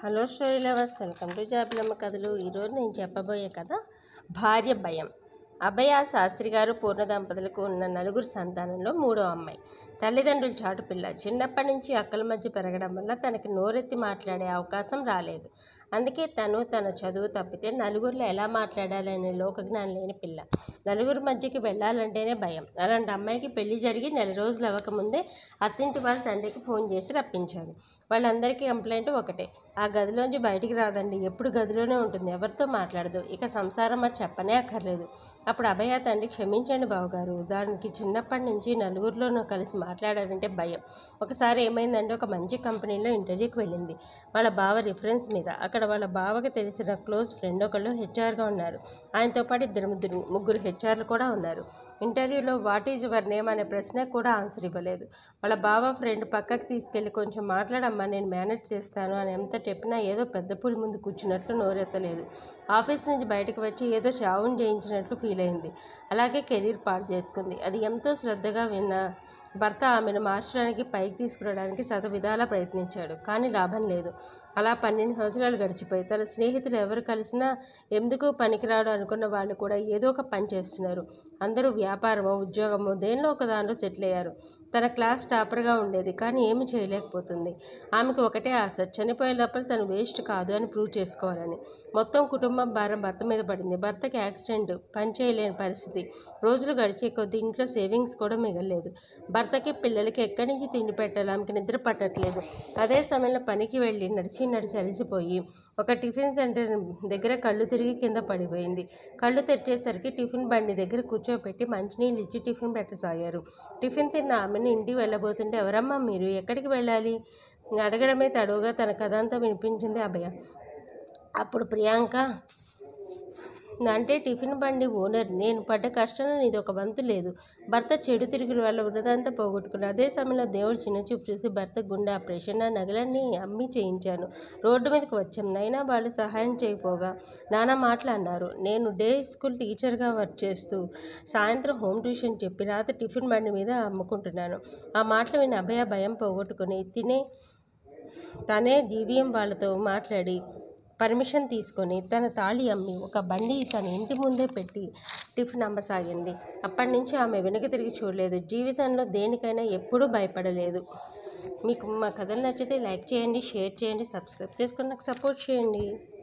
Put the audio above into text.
Hello story lovers, welcome to జాబిలమ్మ కథలు. ఈరోజు నేను చెప్పబోయే కథ భార్య భయం. అభయ శాస్త్రి గారు పూర్ణ దంపతులకు ఉన్న నలుగురు సంతానంలో మూడో అమ్మాయి. తల్లిదండ్రులు చాటుపిల్ల. చిన్నప్పటి నుంచి అక్కల మధ్య పెరగడం వల్ల తనకి నోరెత్తి మాట్లాడే అవకాశం రాలేదు. అందుకే తన చదువు తప్పితే నలుగురిలో ఎలా మాట్లాడాలనే లోకజ్ఞానం లేని పిల్ల. నలుగురి మధ్యకి వెళ్ళాలంటేనే భయం. అలాంటి అమ్మాయికి పెళ్లి జరిగి నెల రోజులు అవ్వకముందే అత్తింటి వాళ్ళ తండ్రికి ఫోన్ చేసి రప్పించారు. వాళ్ళందరికీ కంప్లైంట్ ఒకటే: ఆ గదిలోంచి బయటికి రాదండి, ఎప్పుడు గదిలోనే ఉంటుంది, ఎవరితో మాట్లాడదు, ఇక సంసారం అని చెప్పనే అక్కర్లేదు. అప్పుడు అభయ తండ్రి: క్షమించండి బావగారు, దానికి చిన్నప్పటి నుంచి నలుగురిలోనూ కలిసి మాట్లాడాలంటే భయం. ఒకసారి ఏమైందంటే, ఒక మంచి కంపెనీలో ఇంటర్వ్యూకి వెళ్ళింది వాళ్ళ బావ రిఫరెన్స్ మీద. అక్కడ వాళ్ళ బావకి తెలిసిన క్లోజ్ ఫ్రెండ్ ఒకళ్ళు హెచ్ఆర్గా ఉన్నారు. ఆయనతో పాటు ముగ్గురు హెచ్ఆర్లు కూడా ఉన్నారు. ఇంటర్వ్యూలో వాట్ ఈజ్ యువర్ నేమ్ అనే ప్రశ్నకు కూడా ఆన్సర్ ఇవ్వలేదు. వాళ్ళ బావ ఫ్రెండ్ పక్కకి తీసుకెళ్లి, కొంచెం మాట్లాడమ్మా, నేను మేనేజ్ చేస్తాను అని ఎంత చెప్పినా ఏదో పెద్ద పులి ముందు కూర్చున్నట్లు నోరెత్తలేదు. ఆఫీస్ నుంచి బయటకు వచ్చి ఏదో చావును జయించినట్లు ఫీల్ అయింది. అలాగే కెరీర్ పాడు చేసుకుంది. అది ఎంతో శ్రద్ధగా విన్న భర్త ఆమెను మార్చడానికి, పైకి తీసుకురావడానికి శతవిధాలా ప్రయత్నించాడు. కానీ లాభం లేదు. అలా 12 సంవత్సరాలు గడిచిపోయి తన స్నేహితులు ఎవరు కలిసినా ఎందుకు పనికిరాడు అనుకున్న వాళ్ళు కూడా ఏదో ఒక పని చేస్తున్నారు. అందరూ వ్యాపారమో ఉద్యోగమో దేనిలో ఒక దానిలో సెటిల్ అయ్యారు. తన క్లాస్ టాపర్గా ఉండేది, కానీ ఏమి చేయలేకపోతుంది. ఆమెకు ఒకటే ఆశ: చనిపోయే లోపల తను వేస్ట్ కాదు అని ప్రూవ్ చేసుకోవాలని. మొత్తం కుటుంబం భారం భర్త మీద పడింది. భర్తకి యాక్సిడెంట్, పని చేయలేని పరిస్థితి. రోజులు గడిచే కొద్దీ ఇంట్లో సేవింగ్స్ కూడా మిగలలేదు. భర్తకి పిల్లలకి ఎక్కడి నుంచి తిండి పెట్టాలో ఆమెకి నిద్ర పట్టట్లేదు. అదే సమయంలో పనికి వెళ్ళి నడిచి అలసిపోయి ఒక టిఫిన్ సెంటర్ దగ్గర కళ్ళు తిరిగి కింద పడిపోయింది. కళ్ళు తెరిచేసరికి టిఫిన్ బండి దగ్గర కూర్చోపెట్టి మంచినీళ్ళు ఇచ్చి టిఫిన్ పెట్టసాగారు. టిఫిన్ తిన్న ఆమెను ఇంటికి వెళ్ళబోతుంటే, ఎవరమ్మా మీరు, ఎక్కడికి వెళ్ళాలి అడగడమే తడువుగా తన కథంతా వినిపించింది అభయ. అప్పుడు ప్రియాంక అంటే టిఫిన్ బండి ఓనర్, నేను పడ్డ కష్టంలో నీది ఒక వంతు లేదు. భర్త చెడు తిరుగుల వల్ల ఉన్నదంతా పోగొట్టుకున్నా. అదే సమయంలో దేవుడు చిన్నచూపు చూసి భర్త గుండె ఆపరేషన్, నా నగలన్నీ అమ్మి చేయించాను. రోడ్డు మీదకి వచ్చాం. నైనా వాళ్ళు సహాయం చేయకపోగా నానా మాటలు అన్నారు. నేను డే స్కూల్ టీచర్గా వర్క్ చేస్తూ సాయంత్రం హోమ్ ట్యూషన్ చెప్పి రాత్రి టిఫిన్ బండి మీద అమ్ముకుంటున్నాను. ఆ మాటలు విని అభయ భయం పోగొట్టుకుని తనే జీవీఎం వాళ్ళతో మాట్లాడి పర్మిషన్ తీసుకొని తన తాళి అమ్మి ఒక బండి తన ఇంటి ముందే పెట్టి టిఫిన్ అమ్మసాగింది. అప్పటి నుంచి ఆమె వెనుక తిరిగి చూడలేదు. జీవితంలో దేనికైనా ఎప్పుడూ భయపడలేదు. మీకు మా కథలు నచ్చితే లైక్ చేయండి, షేర్ చేయండి, సబ్స్క్రైబ్ చేసుకొని నాకు సపోర్ట్ చేయండి.